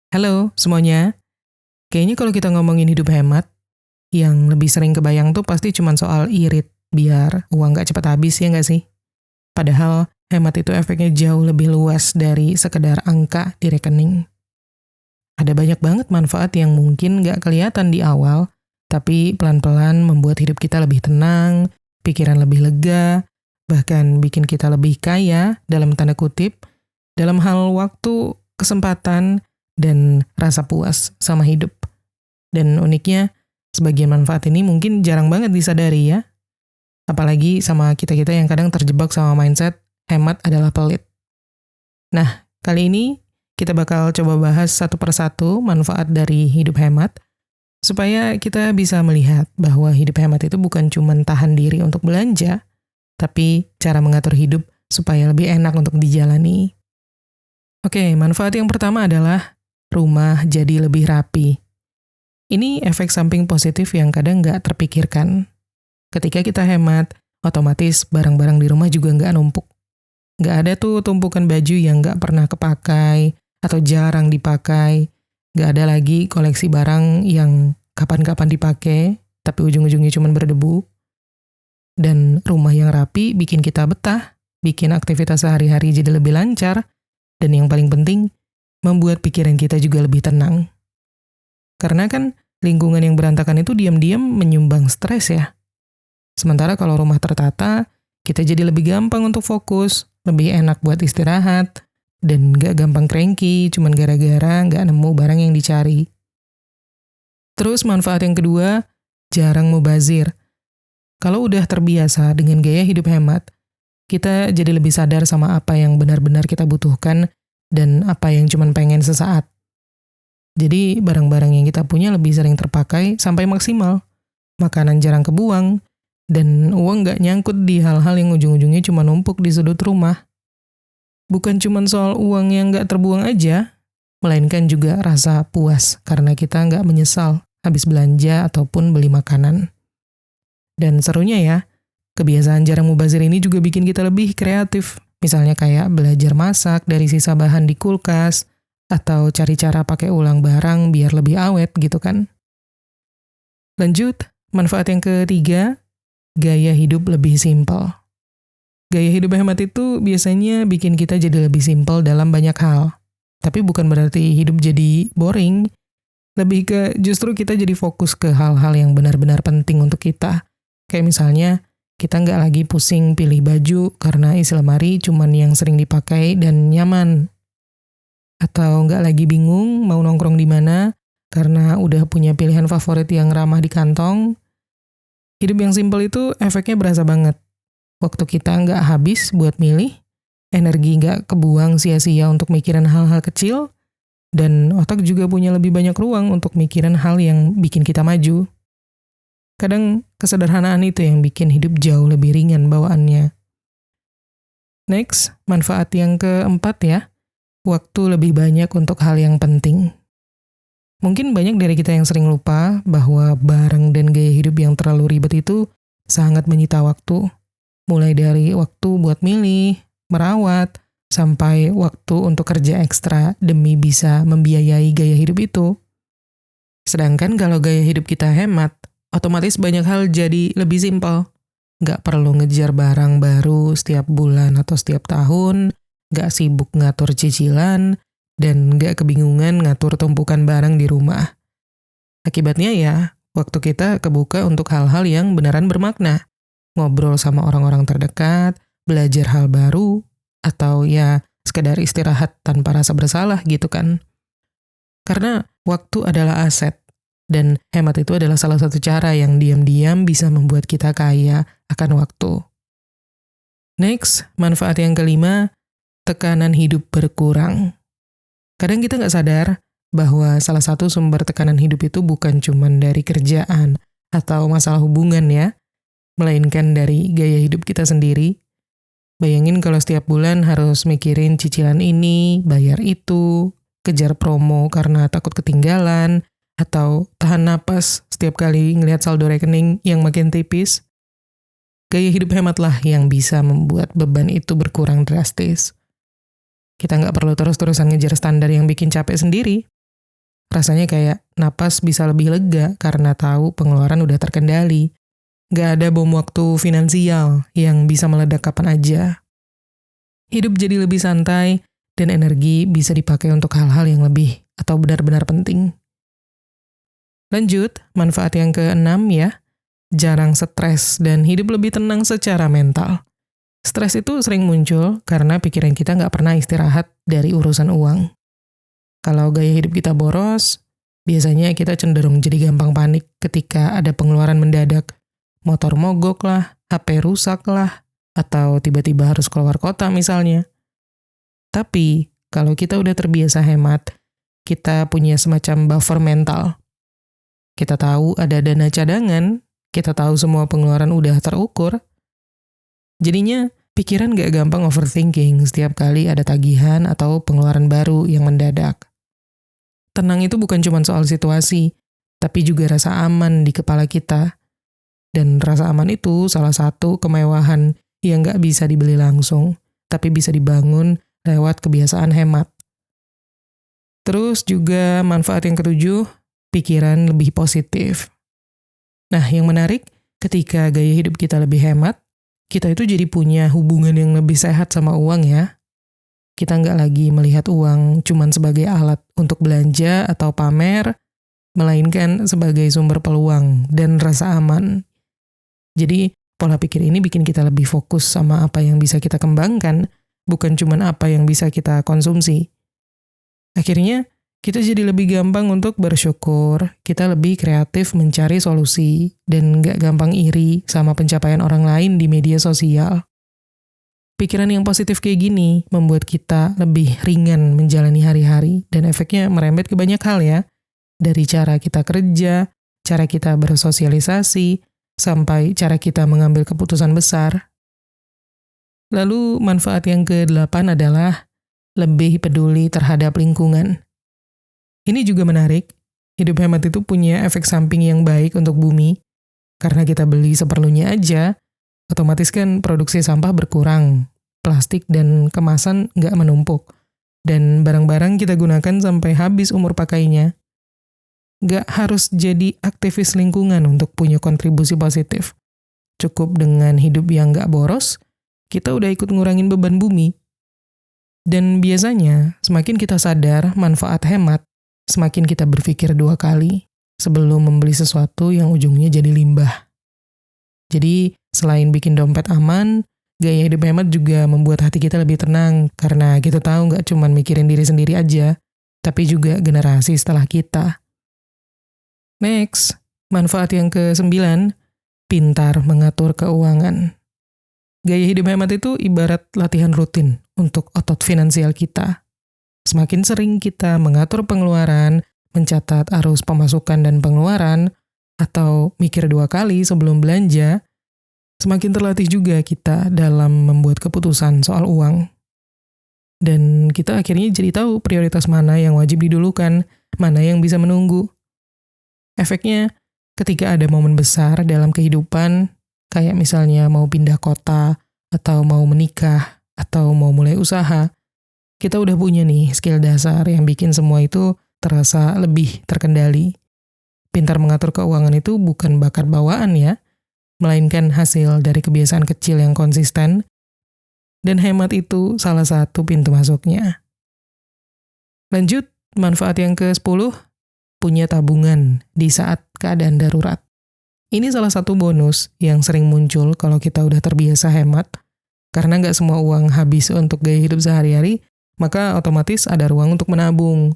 Halo semuanya, kayaknya kalau kita ngomongin hidup hemat, yang lebih sering kebayang tuh pasti cuma soal irit, biar uang nggak cepat habis ya nggak sih? Padahal hemat itu efeknya jauh lebih luas dari sekedar angka di rekening. Ada banyak banget manfaat yang mungkin nggak kelihatan di awal, tapi pelan-pelan membuat hidup kita lebih tenang, pikiran lebih lega, bahkan bikin kita lebih kaya dalam tanda kutip, dalam hal waktu, kesempatan, dan rasa puas sama hidup. Dan uniknya, sebagian manfaat ini mungkin jarang banget disadari ya. Apalagi sama kita-kita yang kadang terjebak sama mindset hemat adalah pelit. Nah, kali ini kita bakal coba bahas satu persatu manfaat dari hidup hemat, supaya kita bisa melihat bahwa hidup hemat itu bukan cuma tahan diri untuk belanja, tapi cara mengatur hidup supaya lebih enak untuk dijalani. Oke, manfaat yang pertama adalah rumah jadi lebih rapi. Ini efek samping positif yang kadang nggak terpikirkan. Ketika kita hemat, otomatis barang-barang di rumah juga nggak numpuk. Nggak ada tuh tumpukan baju yang nggak pernah kepakai atau jarang dipakai. Nggak ada lagi koleksi barang yang kapan-kapan dipakai, tapi ujung-ujungnya cuma berdebu. Dan rumah yang rapi bikin kita betah, bikin aktivitas sehari-hari jadi lebih lancar, dan yang paling penting, membuat pikiran kita juga lebih tenang. Karena kan lingkungan yang berantakan itu diam-diam menyumbang stres ya. Sementara kalau rumah tertata, kita jadi lebih gampang untuk fokus, lebih enak buat istirahat, dan gak gampang cranky cuman gara-gara gak nemu barang yang dicari. Terus manfaat yang kedua, jarang mubazir. Kalau udah terbiasa dengan gaya hidup hemat, kita jadi lebih sadar sama apa yang benar-benar kita butuhkan dan apa yang cuman pengen sesaat. Jadi barang-barang yang kita punya lebih sering terpakai sampai maksimal. Makanan jarang kebuang, dan uang nggak nyangkut di hal-hal yang ujung-ujungnya cuma numpuk di sudut rumah. Bukan cuma soal uang yang nggak terbuang aja, melainkan juga rasa puas karena kita nggak menyesal habis belanja ataupun beli makanan. Dan serunya ya, kebiasaan jarang mubazir ini juga bikin kita lebih kreatif. Misalnya kayak belajar masak dari sisa bahan di kulkas, atau cari cara pakai ulang barang biar lebih awet gitu kan. Lanjut, manfaat yang ketiga, gaya hidup lebih simpel. Gaya hidup hemat itu biasanya bikin kita jadi lebih simpel dalam banyak hal. Tapi bukan berarti hidup jadi boring. Lebih ke justru kita jadi fokus ke hal-hal yang benar-benar penting untuk kita. Kayak misalnya, kita nggak lagi pusing pilih baju karena isi lemari cuman yang sering dipakai dan nyaman. Atau nggak lagi bingung mau nongkrong di mana karena udah punya pilihan favorit yang ramah di kantong. Hidup yang simpel itu efeknya berasa banget. Waktu kita nggak habis buat milih, energi nggak kebuang sia-sia untuk mikirin hal-hal kecil, dan otak juga punya lebih banyak ruang untuk mikirin hal yang bikin kita maju. Kadang kesederhanaan itu yang bikin hidup jauh lebih ringan bawaannya. Next, manfaat yang keempat ya. Waktu lebih banyak untuk hal yang penting. Mungkin banyak dari kita yang sering lupa bahwa barang dan gaya hidup yang terlalu ribet itu sangat menyita waktu. Mulai dari waktu buat milih, merawat, sampai waktu untuk kerja ekstra demi bisa membiayai gaya hidup itu. Sedangkan kalau gaya hidup kita hemat, otomatis banyak hal jadi lebih simpel. Nggak perlu ngejar barang baru setiap bulan atau setiap tahun, nggak sibuk ngatur cicilan, dan nggak kebingungan ngatur tumpukan barang di rumah. Akibatnya ya, waktu kita kebuka untuk hal-hal yang beneran bermakna. Ngobrol sama orang-orang terdekat, belajar hal baru, atau ya sekedar istirahat tanpa rasa bersalah gitu kan. Karena waktu adalah aset, dan hemat itu adalah salah satu cara yang diam-diam bisa membuat kita kaya akan waktu. Next, manfaat yang kelima, tekanan hidup berkurang. Kadang kita nggak sadar bahwa salah satu sumber tekanan hidup itu bukan cuma dari kerjaan atau masalah hubungan ya, melainkan dari gaya hidup kita sendiri. Bayangin kalau setiap bulan harus mikirin cicilan ini, bayar itu, kejar promo karena takut ketinggalan, atau tahan napas setiap kali ngelihat saldo rekening yang makin tipis. Gaya hidup hematlah yang bisa membuat beban itu berkurang drastis. Kita nggak perlu terus-terusan ngejar standar yang bikin capek sendiri. Rasanya kayak napas bisa lebih lega karena tahu pengeluaran udah terkendali. Gak ada bom waktu finansial yang bisa meledak kapan aja. Hidup jadi lebih santai, dan energi bisa dipakai untuk hal-hal yang lebih atau benar-benar penting. Lanjut, manfaat yang keenam ya, jarang stres dan hidup lebih tenang secara mental. Stres itu sering muncul karena pikiran kita nggak pernah istirahat dari urusan uang. Kalau gaya hidup kita boros, biasanya kita cenderung jadi gampang panik ketika ada pengeluaran mendadak. Motor mogok lah, HP rusak lah, atau tiba-tiba harus keluar kota misalnya. Tapi, kalau kita udah terbiasa hemat, kita punya semacam buffer mental. Kita tahu ada dana cadangan, kita tahu semua pengeluaran udah terukur. Jadinya, pikiran gak gampang overthinking setiap kali ada tagihan atau pengeluaran baru yang mendadak. Tenang itu bukan cuma soal situasi, tapi juga rasa aman di kepala kita. Dan rasa aman itu salah satu kemewahan yang gak bisa dibeli langsung, tapi bisa dibangun lewat kebiasaan hemat. Terus juga manfaat yang ketujuh, pikiran lebih positif. Nah, yang menarik, ketika gaya hidup kita lebih hemat, kita itu jadi punya hubungan yang lebih sehat sama uang ya. Kita nggak lagi melihat uang cuman sebagai alat untuk belanja atau pamer, melainkan sebagai sumber peluang dan rasa aman. Jadi, pola pikir ini bikin kita lebih fokus sama apa yang bisa kita kembangkan, bukan cuman apa yang bisa kita konsumsi. Akhirnya, kita jadi lebih gampang untuk bersyukur, kita lebih kreatif mencari solusi, dan nggak gampang iri sama pencapaian orang lain di media sosial. Pikiran yang positif kayak gini membuat kita lebih ringan menjalani hari-hari, dan efeknya merembet ke banyak hal ya. Dari cara kita kerja, cara kita bersosialisasi, sampai cara kita mengambil keputusan besar. Lalu manfaat yang ke-8 adalah lebih peduli terhadap lingkungan. Ini juga menarik, hidup hemat itu punya efek samping yang baik untuk bumi. Karena kita beli seperlunya aja, otomatis kan produksi sampah berkurang, plastik dan kemasan nggak menumpuk, dan barang-barang kita gunakan sampai habis umur pakainya. Nggak harus jadi aktivis lingkungan untuk punya kontribusi positif. Cukup dengan hidup yang nggak boros, kita udah ikut ngurangin beban bumi. Dan biasanya, semakin kita sadar manfaat hemat, semakin kita berpikir 2 kali sebelum membeli sesuatu yang ujungnya jadi limbah. Jadi, selain bikin dompet aman, gaya hidup hemat juga membuat hati kita lebih tenang, karena kita tahu nggak cuma mikirin diri sendiri aja, tapi juga generasi setelah kita. Next, manfaat yang ke-9, pintar mengatur keuangan. Gaya hidup hemat itu ibarat latihan rutin untuk otot finansial kita. Semakin sering kita mengatur pengeluaran, mencatat arus pemasukan dan pengeluaran, atau mikir 2 kali sebelum belanja, semakin terlatih juga kita dalam membuat keputusan soal uang. Dan kita akhirnya jadi tahu prioritas mana yang wajib didulukan, mana yang bisa menunggu. Efeknya, ketika ada momen besar dalam kehidupan, kayak misalnya mau pindah kota, atau mau menikah, atau mau mulai usaha, kita udah punya nih skill dasar yang bikin semua itu terasa lebih terkendali. Pintar mengatur keuangan itu bukan bakat bawaan ya, melainkan hasil dari kebiasaan kecil yang konsisten, dan hemat itu salah satu pintu masuknya. Lanjut, manfaat yang ke-10, punya tabungan di saat keadaan darurat. Ini salah satu bonus yang sering muncul kalau kita udah terbiasa hemat, karena nggak semua uang habis untuk gaya hidup sehari-hari, maka otomatis ada ruang untuk menabung.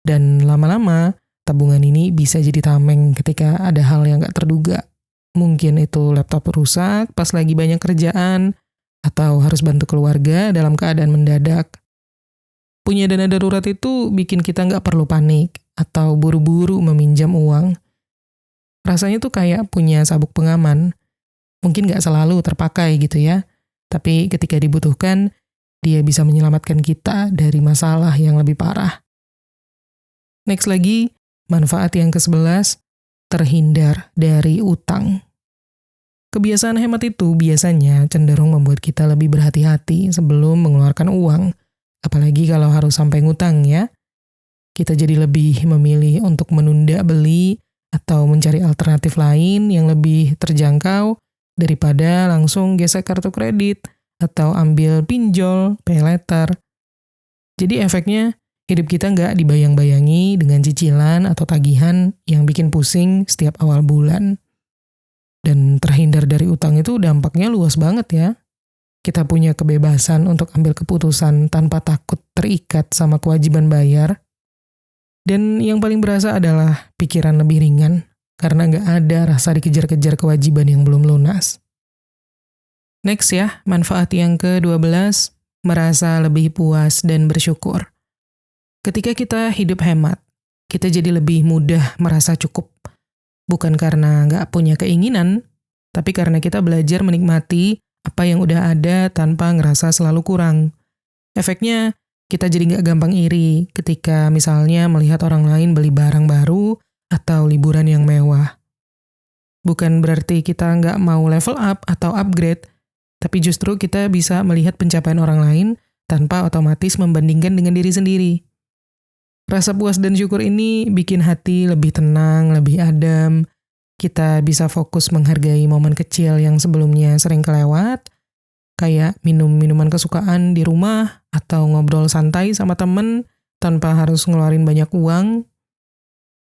Dan lama-lama, tabungan ini bisa jadi tameng ketika ada hal yang nggak terduga. Mungkin itu laptop rusak pas lagi banyak kerjaan, atau harus bantu keluarga dalam keadaan mendadak. Punya dana darurat itu bikin kita nggak perlu panik, atau buru-buru meminjam uang. Rasanya tuh kayak punya sabuk pengaman. Mungkin nggak selalu terpakai gitu ya, tapi ketika dibutuhkan, dia bisa menyelamatkan kita dari masalah yang lebih parah. Next lagi, manfaat yang ke-11, terhindar dari utang. Kebiasaan hemat itu biasanya cenderung membuat kita lebih berhati-hati sebelum mengeluarkan uang, apalagi kalau harus sampai ngutang ya. Kita jadi lebih memilih untuk menunda beli atau mencari alternatif lain yang lebih terjangkau daripada langsung gesek kartu kredit atau ambil pinjol, pay later. Jadi efeknya hidup kita nggak dibayang-bayangi dengan cicilan atau tagihan yang bikin pusing setiap awal bulan. Dan terhindar dari utang itu dampaknya luas banget ya. Kita punya kebebasan untuk ambil keputusan tanpa takut terikat sama kewajiban bayar. Dan yang paling berasa adalah pikiran lebih ringan karena nggak ada rasa dikejar-kejar kewajiban yang belum lunas. Next ya, manfaat yang ke-12, merasa lebih puas dan bersyukur. Ketika kita hidup hemat, kita jadi lebih mudah merasa cukup. Bukan karena nggak punya keinginan, tapi karena kita belajar menikmati apa yang udah ada tanpa ngerasa selalu kurang. Efeknya, kita jadi nggak gampang iri ketika misalnya melihat orang lain beli barang baru atau liburan yang mewah. Bukan berarti kita nggak mau level up atau upgrade, tapi justru kita bisa melihat pencapaian orang lain tanpa otomatis membandingkan dengan diri sendiri. Rasa puas dan syukur ini bikin hati lebih tenang, lebih adem. Kita bisa fokus menghargai momen kecil yang sebelumnya sering kelewat, kayak minum minuman kesukaan di rumah atau ngobrol santai sama temen tanpa harus ngeluarin banyak uang.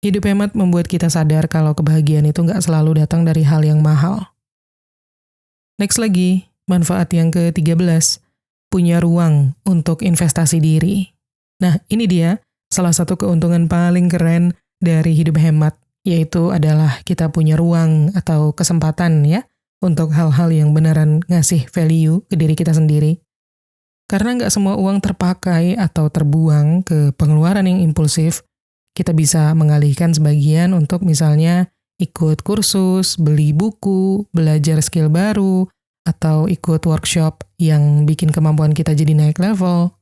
Hidup hemat membuat kita sadar kalau kebahagiaan itu nggak selalu datang dari hal yang mahal. Next lagi, manfaat yang ke-13, punya ruang untuk investasi diri. Nah, ini dia salah satu keuntungan paling keren dari hidup hemat, yaitu adalah kita punya ruang atau kesempatan ya, untuk hal-hal yang beneran ngasih value ke diri kita sendiri. Karena nggak semua uang terpakai atau terbuang ke pengeluaran yang impulsif, kita bisa mengalihkan sebagian untuk misalnya ikut kursus, beli buku, belajar skill baru, atau ikut workshop yang bikin kemampuan kita jadi naik level.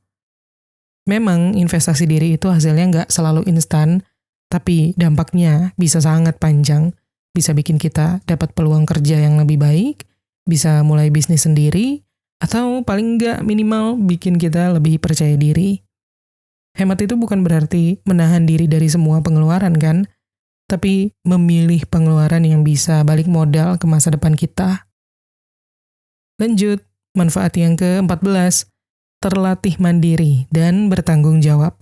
Memang investasi diri itu hasilnya nggak selalu instan, tapi dampaknya bisa sangat panjang. Bisa bikin kita dapat peluang kerja yang lebih baik, bisa mulai bisnis sendiri, atau paling nggak minimal bikin kita lebih percaya diri. Hemat itu bukan berarti menahan diri dari semua pengeluaran kan, tapi memilih pengeluaran yang bisa balik modal ke masa depan kita. Lanjut, manfaat yang ke-14, terlatih mandiri dan bertanggung jawab.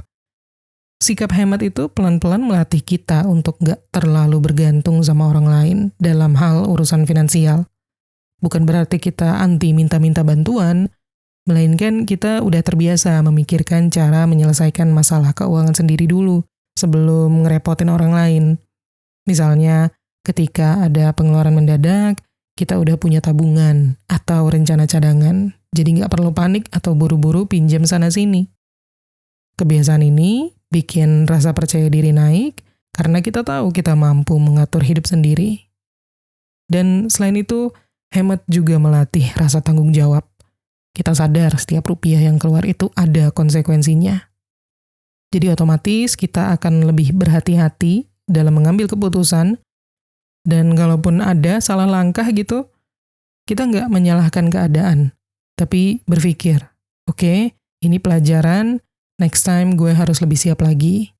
Sikap hemat itu pelan-pelan melatih kita untuk nggak terlalu bergantung sama orang lain dalam hal urusan finansial. Bukan berarti kita anti minta-minta bantuan, melainkan kita udah terbiasa memikirkan cara menyelesaikan masalah keuangan sendiri dulu sebelum ngerepotin orang lain. Misalnya, ketika ada pengeluaran mendadak, kita udah punya tabungan atau rencana cadangan, jadi nggak perlu panik atau buru-buru pinjam sana-sini. Kebiasaan ini bikin rasa percaya diri naik karena kita tahu kita mampu mengatur hidup sendiri. Dan selain itu, hemat juga melatih rasa tanggung jawab. Kita sadar setiap rupiah yang keluar itu ada konsekuensinya. Jadi otomatis kita akan lebih berhati-hati dalam mengambil keputusan, dan kalaupun ada salah langkah gitu, kita nggak menyalahkan keadaan, tapi berpikir, oke, ini pelajaran, next time gue harus lebih siap lagi.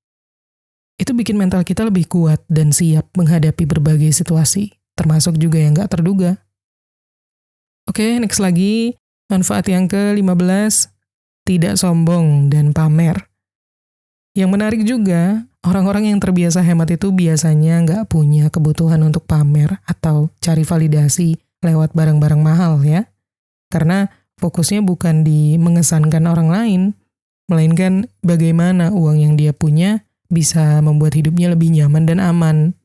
Itu bikin mental kita lebih kuat dan siap menghadapi berbagai situasi, termasuk juga yang nggak terduga. Oke, next lagi, manfaat yang ke-15, tidak sombong dan pamer. Yang menarik juga, orang-orang yang terbiasa hemat itu biasanya nggak punya kebutuhan untuk pamer atau cari validasi lewat barang-barang mahal ya. Karena fokusnya bukan di mengesankan orang lain, melainkan bagaimana uang yang dia punya bisa membuat hidupnya lebih nyaman dan aman.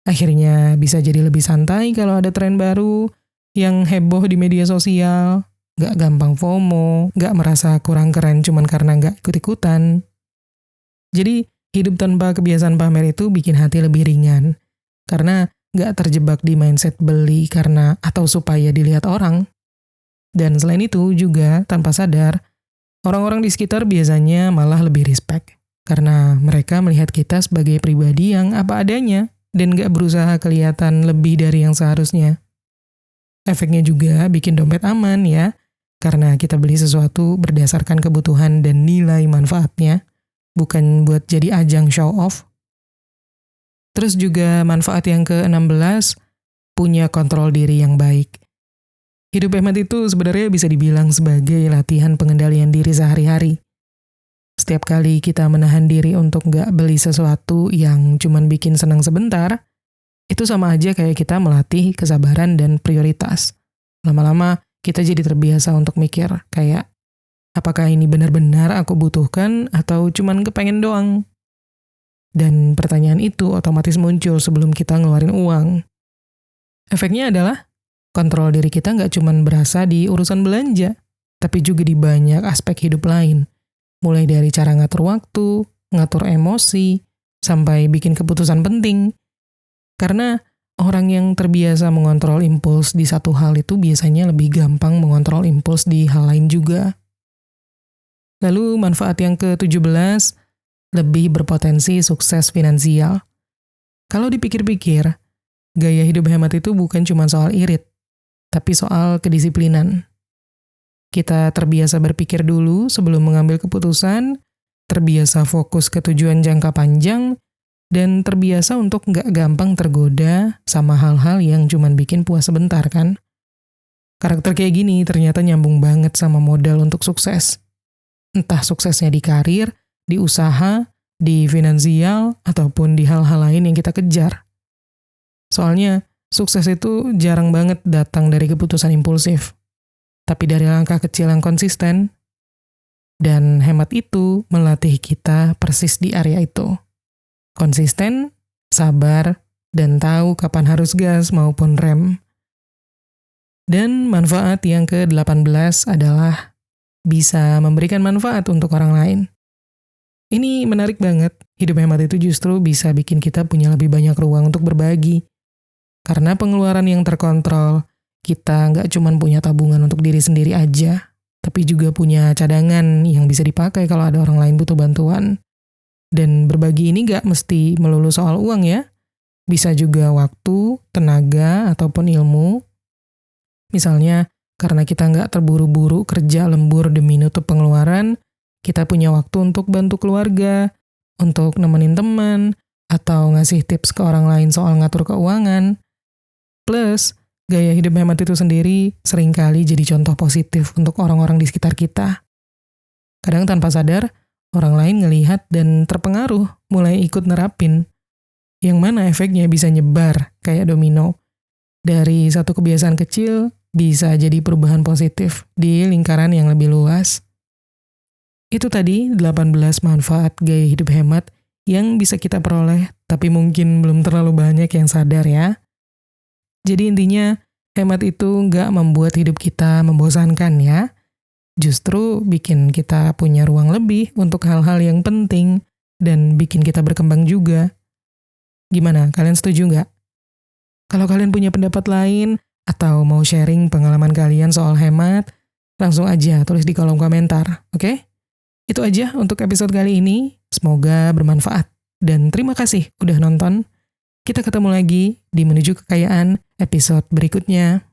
Akhirnya bisa jadi lebih santai kalau ada tren baru yang heboh di media sosial, nggak gampang FOMO, nggak merasa kurang keren cuman karena nggak ikut-ikutan. Jadi, hidup tanpa kebiasaan pamer itu bikin hati lebih ringan, karena nggak terjebak di mindset beli karena atau supaya dilihat orang. Dan selain itu juga, tanpa sadar, orang-orang di sekitar biasanya malah lebih respect, karena mereka melihat kita sebagai pribadi yang apa adanya, dan nggak berusaha kelihatan lebih dari yang seharusnya. Efeknya juga bikin dompet aman ya, karena kita beli sesuatu berdasarkan kebutuhan dan nilai manfaatnya, bukan buat jadi ajang show off. Terus juga manfaat yang ke-16, punya kontrol diri yang baik. Hidup hemat itu sebenarnya bisa dibilang sebagai latihan pengendalian diri sehari-hari. Setiap kali kita menahan diri untuk nggak beli sesuatu yang cuman bikin senang sebentar, itu sama aja kayak kita melatih kesabaran dan prioritas. Lama-lama kita jadi terbiasa untuk mikir kayak, apakah ini benar-benar aku butuhkan atau cuman kepengen doang? Dan pertanyaan itu otomatis muncul sebelum kita ngeluarin uang. Efeknya adalah kontrol diri kita nggak cuma berasa di urusan belanja, tapi juga di banyak aspek hidup lain. Mulai dari cara ngatur waktu, ngatur emosi, sampai bikin keputusan penting. Karena orang yang terbiasa mengontrol impuls di satu hal itu biasanya lebih gampang mengontrol impuls di hal lain juga. Lalu manfaat yang ke-17, lebih berpotensi sukses finansial. Kalau dipikir-pikir, gaya hidup hemat itu bukan cuma soal irit, tapi soal kedisiplinan. Kita terbiasa berpikir dulu sebelum mengambil keputusan, terbiasa fokus ke tujuan jangka panjang, dan terbiasa untuk nggak gampang tergoda sama hal-hal yang cuma bikin puas sebentar kan. Karakter kayak gini ternyata nyambung banget sama modal untuk sukses. Entah suksesnya di karir, di usaha, di finansial, ataupun di hal-hal lain yang kita kejar. Soalnya, sukses itu jarang banget datang dari keputusan impulsif, tapi dari langkah kecil yang konsisten. Dan hemat itu melatih kita persis di area itu. Konsisten, sabar, dan tahu kapan harus gas maupun rem. Dan manfaat yang ke-18 adalah bisa memberikan manfaat untuk orang lain. Ini menarik banget, hidup hemat itu justru bisa bikin kita punya lebih banyak ruang untuk berbagi. Karena pengeluaran yang terkontrol, kita nggak cuma punya tabungan untuk diri sendiri aja, tapi juga punya cadangan yang bisa dipakai kalau ada orang lain butuh bantuan. Dan berbagi ini nggak mesti melulu soal uang ya, bisa juga waktu, tenaga, ataupun ilmu. Misalnya, karena kita nggak terburu-buru kerja lembur demi nutup pengeluaran, kita punya waktu untuk bantu keluarga, untuk nemenin teman, atau ngasih tips ke orang lain soal ngatur keuangan. Plus, gaya hidup hemat itu sendiri seringkali jadi contoh positif untuk orang-orang di sekitar kita. Kadang tanpa sadar, orang lain ngelihat dan terpengaruh, mulai ikut nerapin. Yang mana efeknya bisa nyebar kayak domino. Dari satu kebiasaan kecil, bisa jadi perubahan positif di lingkaran yang lebih luas. Itu tadi 18 manfaat gaya hidup hemat yang bisa kita peroleh, tapi mungkin belum terlalu banyak yang sadar ya. Jadi intinya, hemat itu nggak membuat hidup kita membosankan ya. Justru bikin kita punya ruang lebih untuk hal-hal yang penting dan bikin kita berkembang juga. Gimana, kalian setuju nggak? Kalau kalian punya pendapat lain, atau mau sharing pengalaman kalian soal hemat, langsung aja tulis di kolom komentar, oke? Itu aja untuk episode kali ini, semoga bermanfaat. Dan terima kasih udah nonton. Kita ketemu lagi di Menuju Kekayaan episode berikutnya.